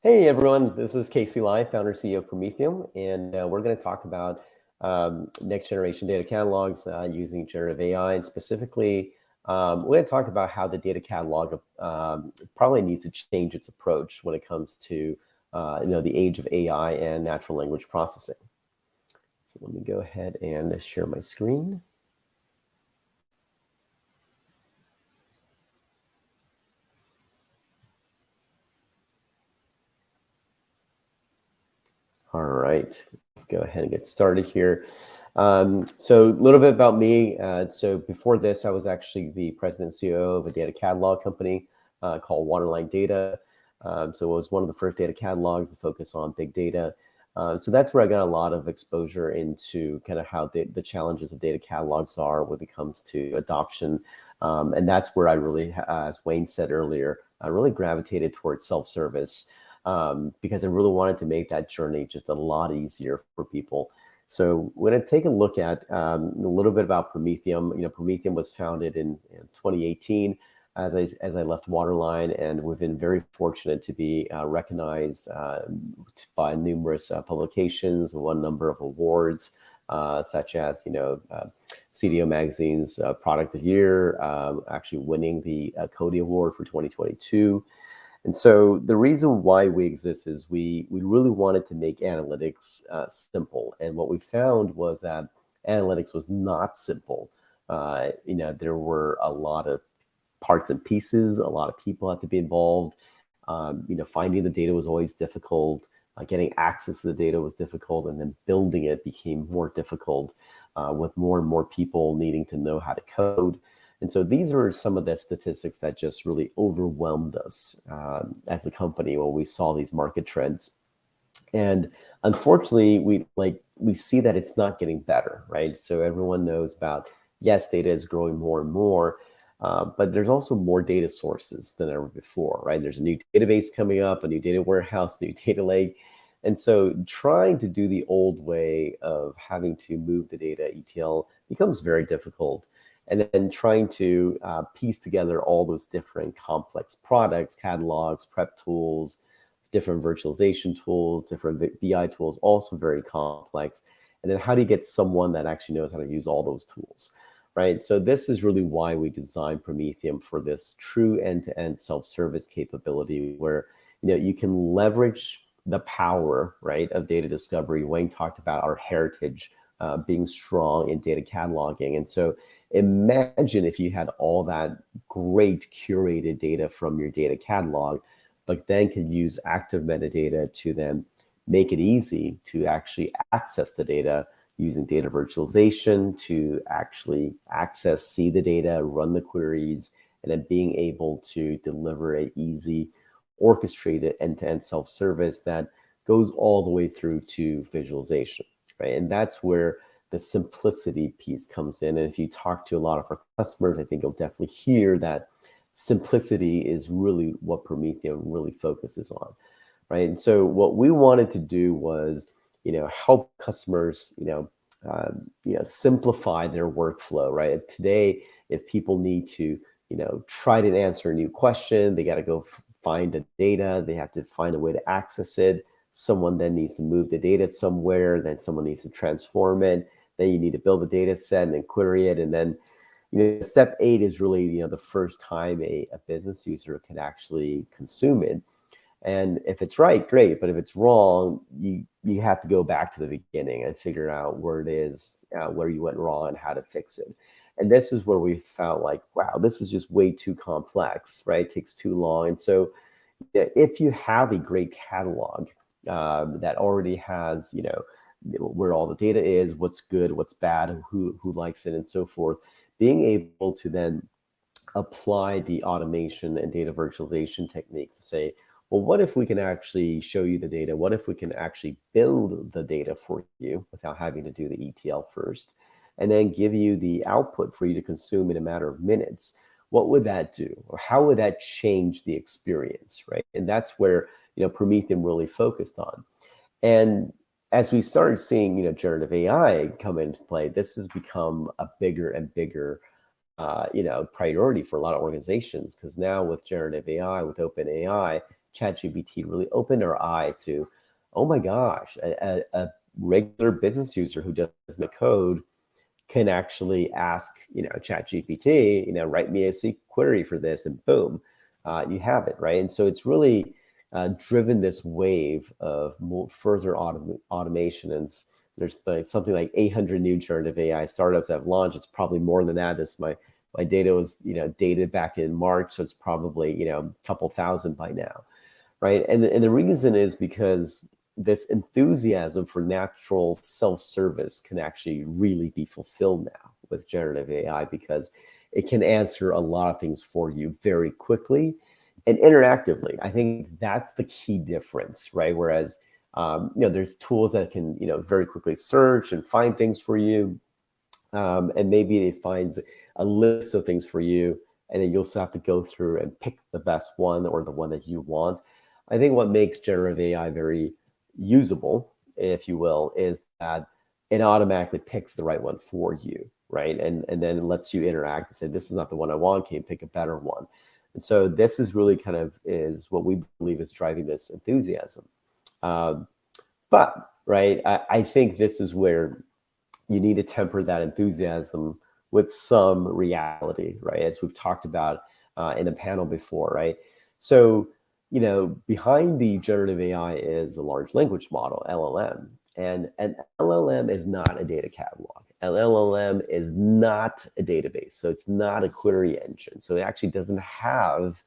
Hey everyone, this is Casey Lai, founder CEO of Promethium, and we're going to talk about next generation data catalogs using generative AI, and specifically, we're going to talk about how the data catalog probably needs to change its approach when it comes to the age of AI and natural language processing. So let me go ahead and share my screen. All right, let's go ahead and get started here. So a little bit about me. So before this, I was actually the president and CEO of a data catalog company called Waterline Data. So it was one of the first data catalogs to focus on big data. So that's where I got a lot of exposure into kind of how the challenges of data catalogs are when it comes to adoption. And that's where I really, as Wayne said earlier, I really gravitated towards self-service. Because I really wanted to make that journey just a lot easier for people. So we're going to take a look at a little bit about Promethium. Promethium was founded in 2018 as I left Waterline, and we've been very fortunate to be recognized by numerous publications, won a number of awards, such as CDO Magazine's Product of the Year, actually winning the Cody Award for 2022. And so the reason why we exist is we really wanted to make analytics simple. And what we found was that analytics was not simple. There were a lot of parts and pieces, a lot of people had to be involved. Finding the data was always difficult. Getting access to the data was difficult, and then building it became more difficult with more and more people needing to know how to code. And so these are some of the statistics that just really overwhelmed us as a company when we saw these market trends. And unfortunately, we see that it's not getting better, right? So everyone knows about, yes, data is growing more and more, but there's also more data sources than ever before, right? There's a new database coming up, a new data warehouse, new data lake. And so trying to do the old way of having to move the data ETL becomes very difficult. And then trying to piece together all those different complex products, catalogs, prep tools, different virtualization tools, different BI tools, also very complex. And then how do you get someone that actually knows how to use all those tools, right? So this is really why we designed Promethium for this true end-to-end self-service capability where you can leverage the power, right, of data discovery. Wayne talked about our heritage being strong in data cataloging. And so imagine if you had all that great curated data from your data catalog, but then could use active metadata to then make it easy to actually access the data using data virtualization to actually see the data, run the queries, and then being able to deliver an easy, orchestrated end-to-end self-service that goes all the way through to visualization. Right? And that's where the simplicity piece comes in. And if you talk to a lot of our customers, I think you'll definitely hear that simplicity is really what Promethium really focuses on, right? And so what we wanted to do was, help customers, simplify their workflow, right? Today, if people need to, try to answer a new question, they got to go find the data, they have to find a way to access it. Someone then needs to move the data somewhere, then someone needs to transform it, then you need to build a data set and then query it. And then, step 8 is really, the first time a business user can actually consume it. And if it's right, great. But if it's wrong, you have to go back to the beginning and figure out where it is, where you went wrong and how to fix it. And this is where we felt like, wow, this is just way too complex, right? It takes too long. And so if you have a great catalog, that already has, where all the data is, what's good, what's bad, who likes it, and so forth. Being able to then apply the automation and data virtualization techniques to say, well, what if we can actually show you the data? What if we can actually build the data for you without having to do the ETL first, and then give you the output for you to consume in a matter of minutes? What would that do? Or how would that change the experience, right? And that's where Promethium really focused on. And as we started seeing, generative AI come into play, this has become a bigger and bigger, priority for a lot of organizations. Because now with generative AI, with OpenAI, ChatGPT really opened our eyes to, oh my gosh, a regular business user who doesn't know code can actually ask, ChatGPT, write me a SQL query for this, and boom, you have it, right? And so it's really driven this wave of further automation. And there's something like 800 new generative AI startups that have launched. It's probably more than that. My data was, dated back in March, so it's probably, a couple thousand by now, right? And the reason is because this enthusiasm for natural self-service can actually really be fulfilled now with generative AI, because it can answer a lot of things for you very quickly and interactively. I think that's the key difference, right? Whereas, there's tools that can, very quickly search and find things for you. And maybe it finds a list of things for you, and then you'll still have to go through and pick the best one or the one that you want. I think what makes generative AI very usable, if you will, is that it automatically picks the right one for you, right? And then it lets you interact and say, this is not the one I want, can you pick a better one? And so this is really kind of is what we believe is driving this enthusiasm. But, right, I think this is where you need to temper that enthusiasm with some reality, right? As we've talked about in a panel before, right? So, behind the generative AI is a large language model, LLM. And an LLM is not a data catalog. An LLM is not a database. So it's not a query engine. So it actually doesn't have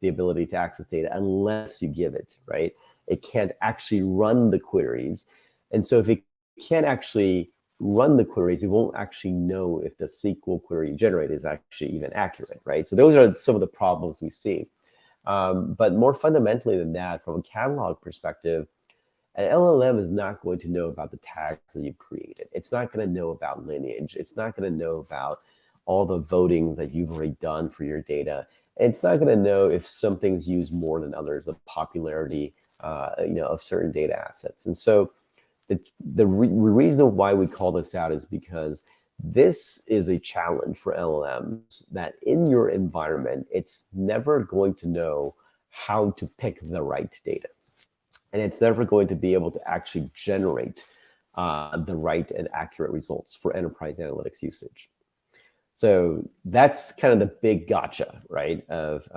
the ability to access data unless you give it, right? It can't actually run the queries. And so if it can't actually run the queries, it won't actually know if the SQL query you generate is actually even accurate, right? So those are some of the problems we see. But more fundamentally than that, from a catalog perspective, an LLM is not going to know about the tags that you've created. It's not going to know about lineage. It's not going to know about all the voting that you've already done for your data. And it's not going to know if something's used more than others, the popularity, of certain data assets. And so the reason why we call this out is because this is a challenge for LLMs, that in your environment, it's never going to know how to pick the right data. And it's never going to be able to actually generate the right and accurate results for enterprise analytics usage. So that's kind of the big gotcha, right? Of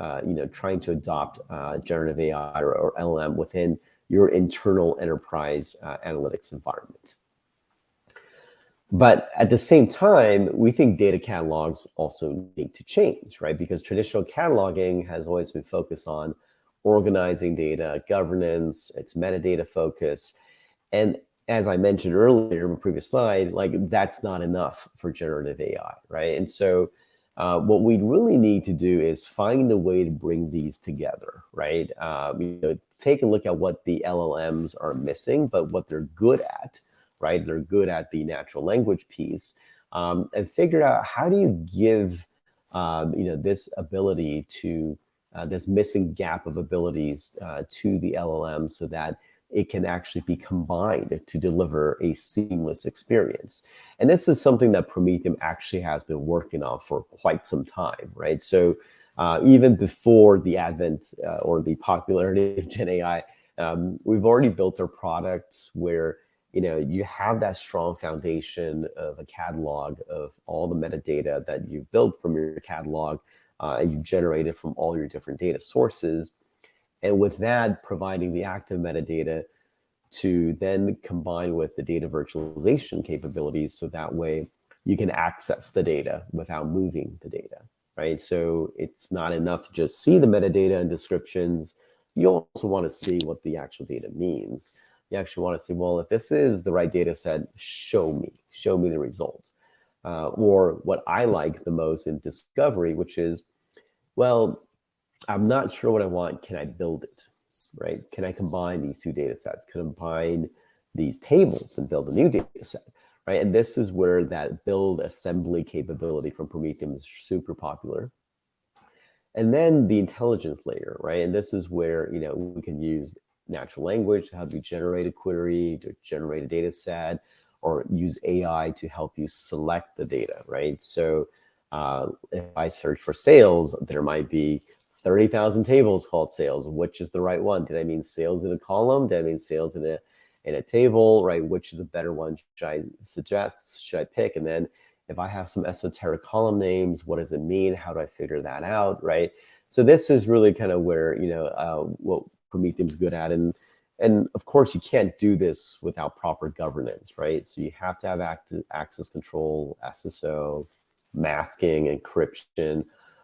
trying to adopt generative AI or LLM within your internal enterprise analytics environment. But at the same time, we think data catalogs also need to change, right? Because traditional cataloging has always been focused on organizing data, governance, it's metadata focus. And as I mentioned earlier in the previous slide, like that's not enough for generative AI, right? And so what we really need to do is find a way to bring these together, right? Take a look at what the LLMs are missing, but what they're good at, right? They're good at the natural language piece, and figure out how do you give, this ability to this missing gap of abilities to the LLM so that it can actually be combined to deliver a seamless experience. And this is something that Promethium actually has been working on for quite some time, right? So even before the advent or the popularity of Gen AI, we've already built our products where you have that strong foundation of a catalog of all the metadata that you've built from your catalog, and you generated from all your different data sources. And with that, providing the active metadata to then combine with the data virtualization capabilities, so that way you can access the data without moving the data, right? So it's not enough to just see the metadata and descriptions. You also want to see what the actual data means. You actually want to see, well, if this is the right data set, show me the result. Or what I like the most in discovery, which is, well, I'm not sure what I want. Can I build it, right? Can I combine these two data sets? Combine these tables and build a new data set, right? And this is where that build assembly capability from Promethium is super popular. And then the intelligence layer, right? And this is where, we can use natural language to help you generate a query, to generate a data set, or use AI to help you select the data, right? So if I search for sales, there might be 30,000 tables called sales. Which is the right one? Did I mean sales in a column? Did I mean sales in a table, right? Which is a better one? Should I suggest? Should I pick? And then if I have some esoteric column names, what does it mean? How do I figure that out, right? So this is really kind of where, what Promethium's good at. And of course, you can't do this without proper governance, right? So you have to have access control, SSO, masking, encryption,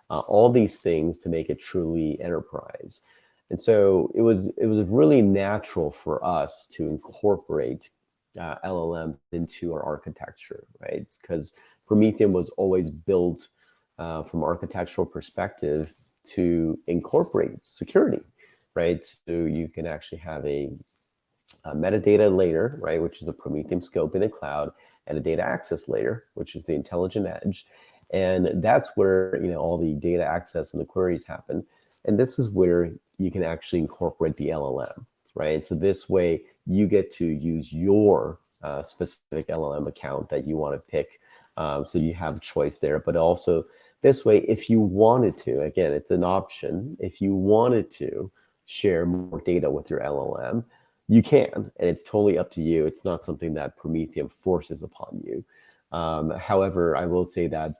all these things to make it truly enterprise. And so it was really natural for us to incorporate LLM into our architecture, right? Because Promethium was always built from architectural perspective to incorporate security, right? So you can actually have a metadata layer, right, which is a Promethium scope in the cloud, and a data access layer, which is the intelligent edge. And that's where all the data access and the queries happen. And this is where you can actually incorporate the LLM, right? So this way you get to use your specific LLM account that you want to pick. So you have choice there, but also this way, if you wanted to, again, it's an option. If you wanted to share more data with your LLM, you can, and it's totally up to you. It's not something that Promethium forces upon you. However, I will say that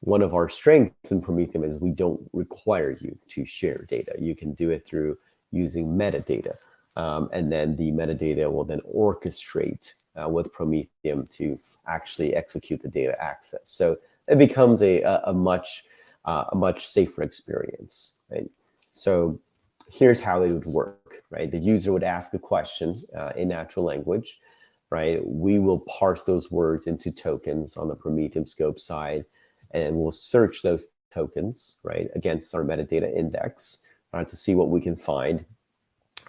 one of our strengths in Promethium is we don't require you to share data. You can do it through using metadata. And then the metadata will then orchestrate with Promethium to actually execute the data access. So it becomes a much safer experience, right? So here's how it would work, right? The user would ask a question in natural language, right? We will parse those words into tokens on the Promethium scope side, and we'll search those tokens, right, against our metadata index to see what we can find.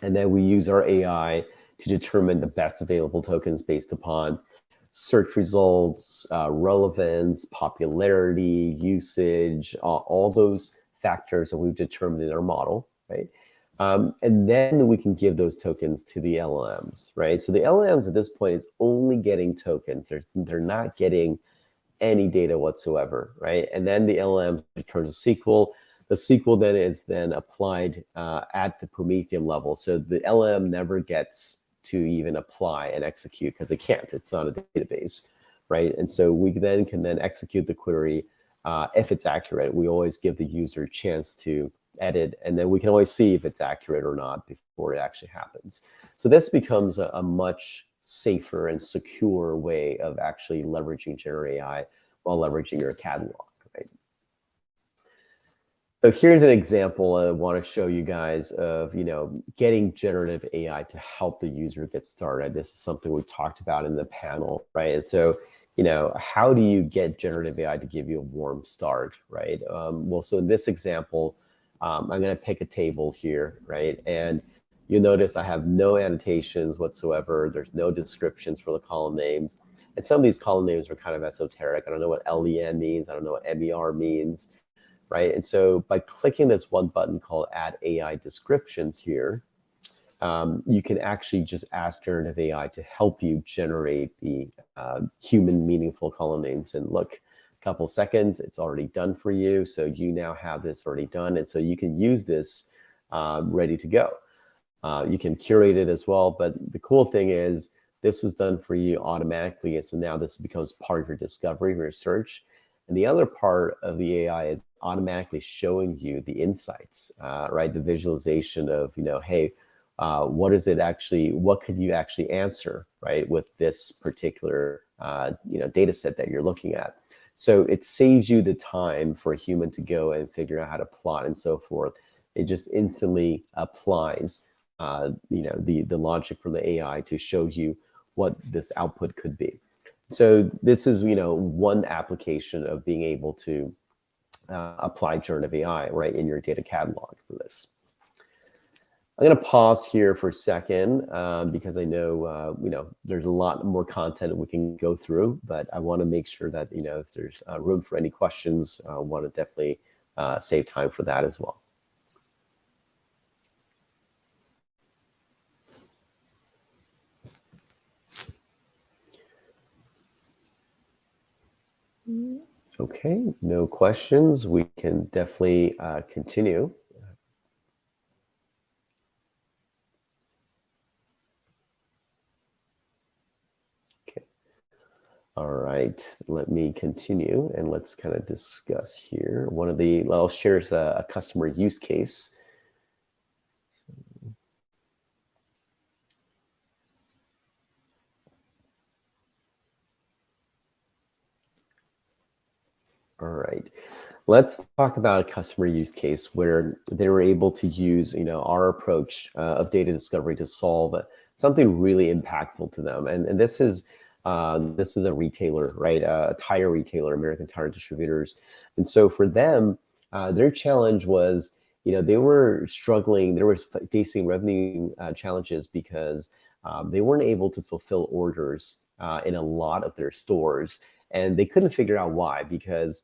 And then we use our AI to determine the best available tokens based upon search results, relevance, popularity, usage, all those factors that we've determined in our model, right? And then we can give those tokens to the LLMs, right? So the LLMs at this point is only getting tokens. They're not getting any data whatsoever, right? And then the LLM returns a SQL. The SQL then is applied at the Promethium level. So the LLM never gets to even apply and execute because it can't. It's not a database, right? And so we then can execute the query if it's accurate. We always give the user a chance to edit, and then we can always see if it's accurate or not before it actually happens. So this becomes a much safer and secure way of actually leveraging generative AI while leveraging your catalog, right? So here's an example I want to show you guys of, getting generative AI to help the user get started. This is something we talked about in the panel, right? And so, how do you get generative AI to give you a warm start, right? Well, so in this example, I'm going to pick a table here, right? And you'll notice I have no annotations whatsoever. There's no descriptions for the column names. And some of these column names are kind of esoteric. I don't know what LEN means. I don't know what MER means, right? And so by clicking this one button called Add AI Descriptions here, you can actually just ask generative AI to help you generate the human meaningful column names. And look, a couple seconds, it's already done for you. So you now have this already done. And so you can use this ready to go. You can curate it as well. But the cool thing is this was done for you automatically. And so now this becomes part of your discovery, your search. And the other part of the AI is automatically showing you the insights, right? The visualization of, hey, what is it actually, what could you actually answer, right, with this particular, data set that you're looking at. So it saves you the time for a human to go and figure out how to plot and so forth. It just instantly applies, the logic from the AI to show you what this output could be. So this is, one application of being able to apply generative AI, right, in your data catalog for this. I'm going to pause here for a second because I know, there's a lot more content we can go through, but I want to make sure that, if there's room for any questions, I want to definitely save time for that as well. Okay, no questions. We can definitely continue. All right, let me continue and let's kind of discuss here. I'll share a customer use case. All right, let's talk about a customer use case where they were able to use, our approach of data discovery to solve something really impactful to them. And this is a retailer, right? A tire retailer, American Tire Distributors. And so for them, their challenge was, they were struggling. They were facing revenue challenges because they weren't able to fulfill orders in a lot of their stores, and they couldn't figure out why, because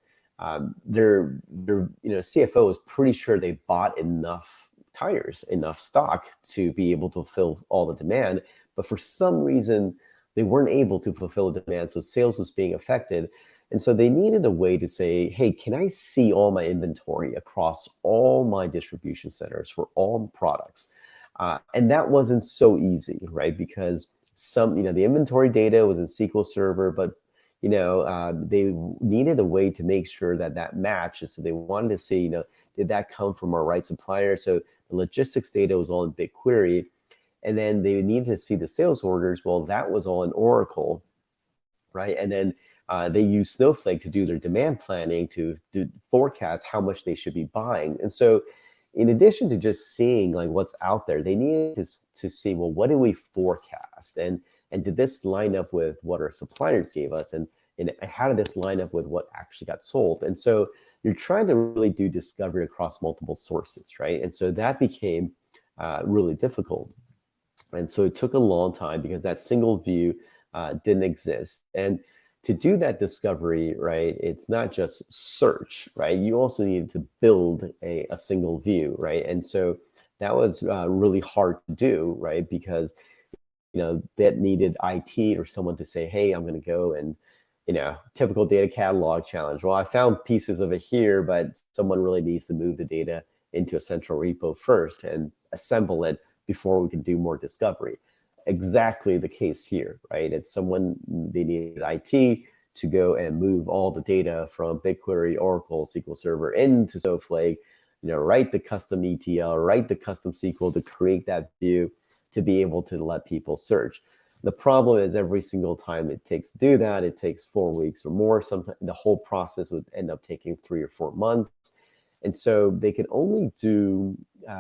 their CFO was pretty sure they bought enough tires, enough stock to be able to fulfill all the demand, but for some reason they weren't able to fulfill the demand, so sales was being affected. And so they needed a way to say, hey, can I see all my inventory across all my distribution centers for all products? And that wasn't so easy, right? Because the inventory data was in SQL Server, but they needed a way to make sure that that matches. So they wanted to see, did that come from our right supplier? So the logistics data was all in BigQuery. And then they needed to see the sales orders. Well, that was all in Oracle, right? And then they used Snowflake to do their demand planning to forecast how much they should be buying. And so in addition to just seeing like what's out there, they needed to see, well, what do we forecast? And did this line up with what our suppliers gave us? And how did this line up with what actually got sold? And so you're trying to really do discovery across multiple sources, right? And so that became really difficult. And so it took a long time because that single view didn't exist. And to do that discovery, right, it's not just search, right? You also needed to build a single view, right? And so that was really hard to do, right? Because, that needed IT or someone to say, hey, I'm going to go and, typical data catalog challenge. Well, I found pieces of it here, but someone really needs to move the data into a central repo first and assemble it before we can do more discovery. Exactly the case here, right? It's they needed IT to go and move all the data from BigQuery, Oracle, SQL Server into Snowflake, write the custom ETL, write the custom SQL to create that view to be able to let people search. The problem is every single time it takes to do that, it takes 4 weeks or more. Sometimes the whole process would end up taking 3 or 4 months. And so they could only do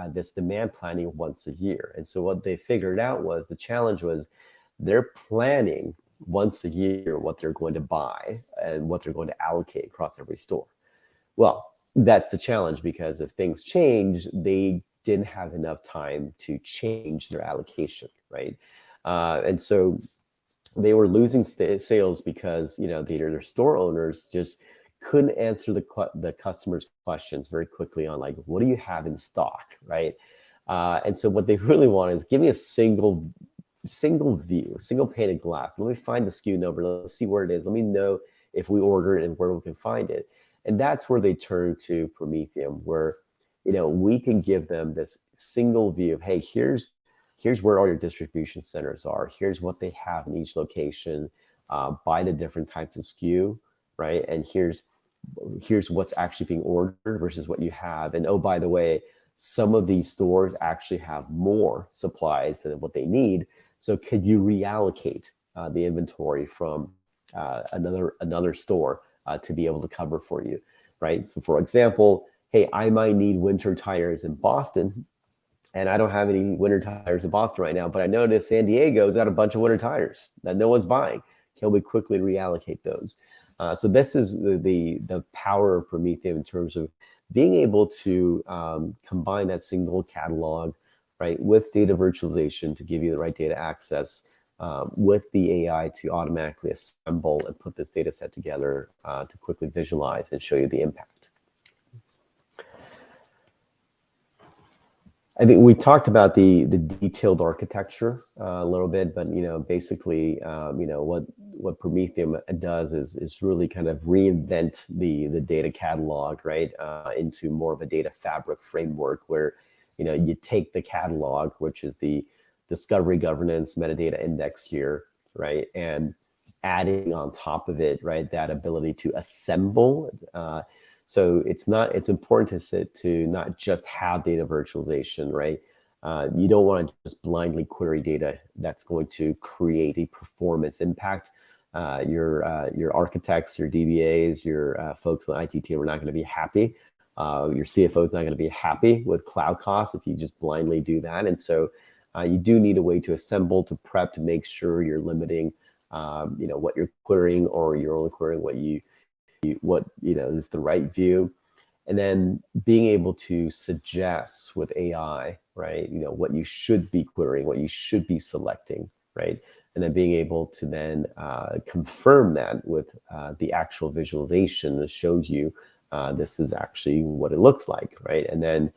this demand planning once a year. And so what they figured out was the challenge was they're planning once a year what they're going to buy and what they're going to allocate across every store. Well, that's the challenge, because if things change, they didn't have enough time to change their allocation, right? And so they were losing sales because their store owners just couldn't answer the customer's questions very quickly on like, what do you have in stock, right? And so what they really want is give me a single view, single pane of glass. Let me find the SKU number. Let me see where it is. Let me know if we order it and where we can find it. And that's where they turn to Promethium, where we can give them this single view of, hey, here's where all your distribution centers are. Here's what they have in each location by the different types of SKU, right? And here's what's actually being ordered versus what you have. And oh, by the way, some of these stores actually have more supplies than what they need. So could you reallocate the inventory from another store to be able to cover for you, right? So for example, hey, I might need winter tires in Boston, and I don't have any winter tires in Boston right now, but I noticed San Diego's got a bunch of winter tires that no one's buying. Can we quickly reallocate those? So this is the power of Promethium in terms of being able to combine that single catalog, right, with data virtualization to give you the right data access, with the AI to automatically assemble and put this data set together to quickly visualize and show you the impact. I think we talked about the detailed architecture a little bit, but basically, what Promethium does is really kind of reinvent the data catalog, right, into more of a data fabric framework where you take the catalog, which is the discovery, governance, metadata index here, right, and adding on top of it, right, that ability to assemble. So it's important to not just have data virtualization, right? You don't want to just blindly query data that's going to create a performance impact. Your architects, your DBAs, your folks on the IT team are not going to be happy. Your CFO is not going to be happy with cloud costs if you just blindly do that. And so you do need a way to assemble, to prep, to make sure you're limiting, what you're querying, or you're only querying what is the right view. And then being able to suggest with AI, right, what you should be querying, what you should be selecting, right? And then being able to then confirm that with the actual visualization that shows you this is actually what it looks like, right? And then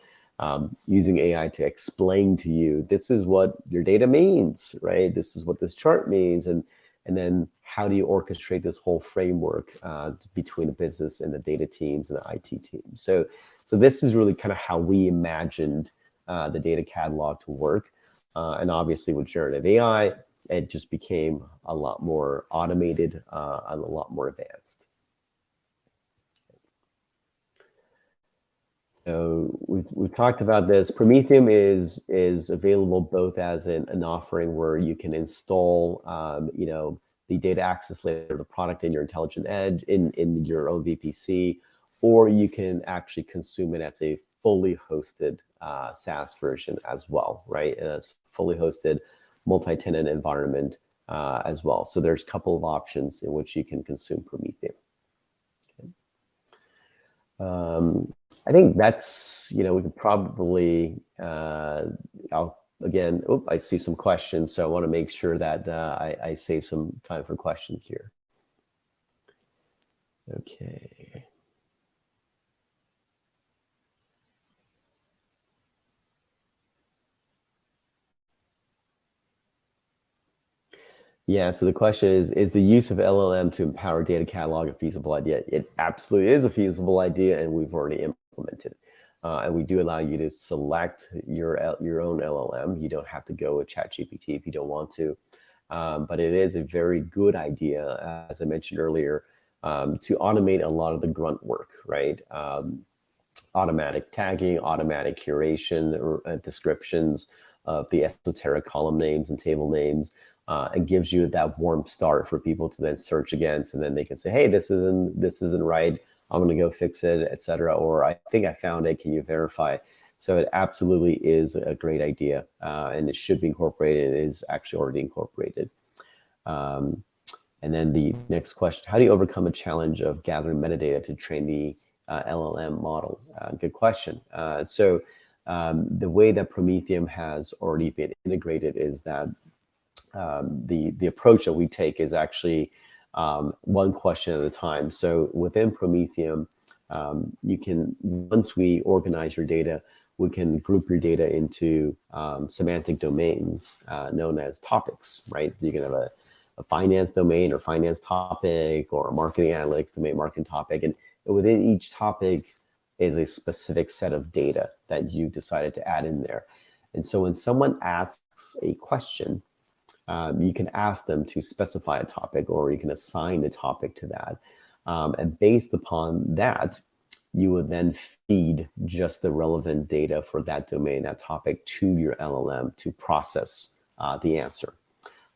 using AI to explain to you, this is what your data means, right? This is what this chart means. And then how do you orchestrate this whole framework between the business and the data teams and the IT teams? So this is really kind of how we imagined the data catalog to work. And obviously with generative AI, it just became a lot more automated and a lot more advanced. So we've talked about this. Promethium is available both as an offering where you can install, the data access layer of the product in your intelligent edge in your own VPC, or you can actually consume it as a fully hosted SaaS version as well, right? And it's fully hosted multi-tenant environment as well. So there's a couple of options in which you can consume Promethium. Okay. I think that's, we could probably, I see some questions, so I want to make sure that I save some time for questions here. Okay. Yeah, so the question is the use of LLM to empower data catalog a feasible idea? It absolutely is a feasible idea, and we've already implemented it. And we do allow you to select your own LLM. You don't have to go with ChatGPT if you don't want to. But it is a very good idea, as I mentioned earlier, to automate a lot of the grunt work, right? Automatic tagging, automatic curation, or descriptions of the esoteric column names and table names. And gives you that warm start for people to then search against, and then they can say, hey, this isn't right. I'm going to go fix it, etc. Or I think I found it. Can you verify? So it absolutely is a great idea, and it should be incorporated. It is actually already incorporated. And then the next question: how do you overcome a challenge of gathering metadata to train the LLM model? Good question. So the way that Promethium has already been integrated is that the approach that we take is actually one question at a time. So within Promethium, you can, once we organize your data, we can group your data into semantic domains known as topics, right? You can have a finance domain or finance topic, or a marketing analytics domain, marketing topic. And within each topic is a specific set of data that you decided to add in there. And so when someone asks a question, you can ask them to specify a topic, or you can assign a topic to that. And based upon that, you would then feed just the relevant data for that domain, that topic, to your LLM to process the answer.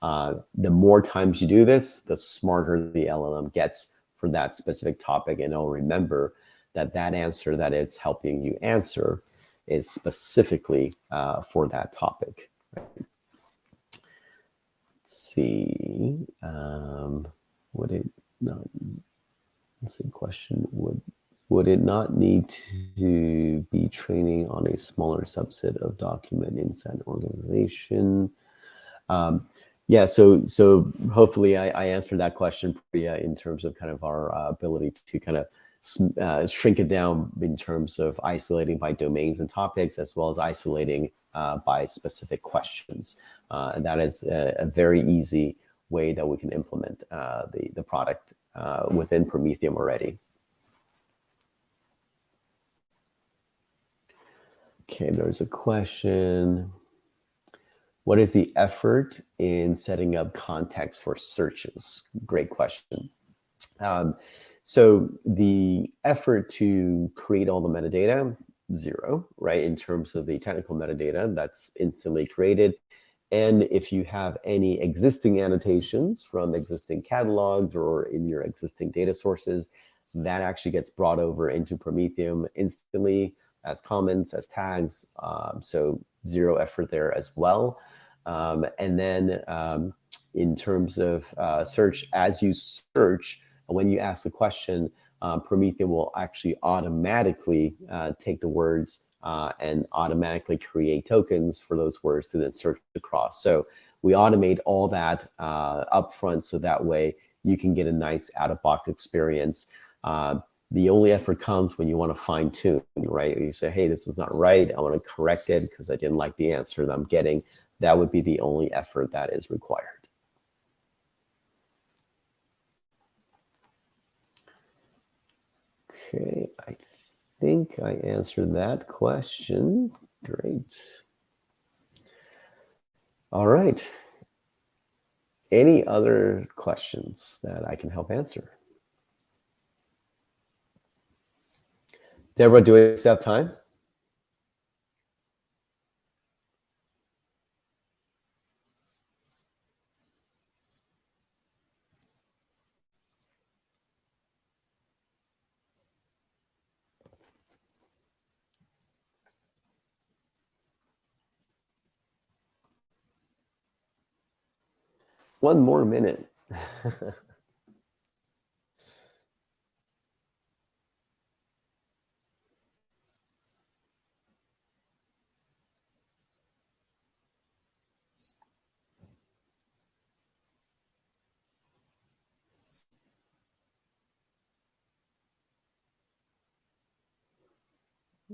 The more times you do this, the smarter the LLM gets for that specific topic, and it'll remember that answer that it's helping you answer is specifically for that topic. Right? See, would it not? Let's see. Question: would it not need to be training on a smaller subset of document inside an organization? Yeah. So hopefully I answered that question, Priya, in terms of kind of our ability to kind of shrink it down in terms of isolating by domains and topics, as well as isolating by specific questions. And that is a very easy way that we can implement the product within Promethium already. Okay, there's a question. What is the effort in setting up context for searches? Great question. Um, so the effort to create all the metadata, zero, right? In terms of the technical metadata, that's instantly created. And if you have any existing annotations from existing catalogs or in your existing data sources, that actually gets brought over into Promethium instantly as comments, as tags. So zero effort there as well. And then in terms of search, as you search, when you ask a question, Promethium will actually automatically take the words and automatically create tokens for those words to then search across. So we automate all that upfront, so that way you can get a nice out-of-box experience. The only effort comes when you want to fine tune, right? You say, hey, this is not right. I want to correct it because I didn't like the answer that I'm getting. That would be the only effort that is required. Okay, I think I answered that question. Great. All right. Any other questions that I can help answer? Deborah, do we still have time? One more minute.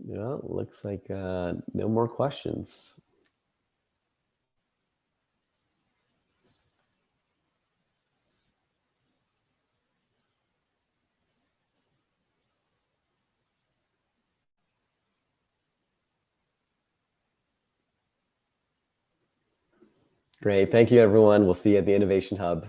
Yeah, looks like no more questions. Great. Thank you, everyone. We'll see you at the Innovation Hub.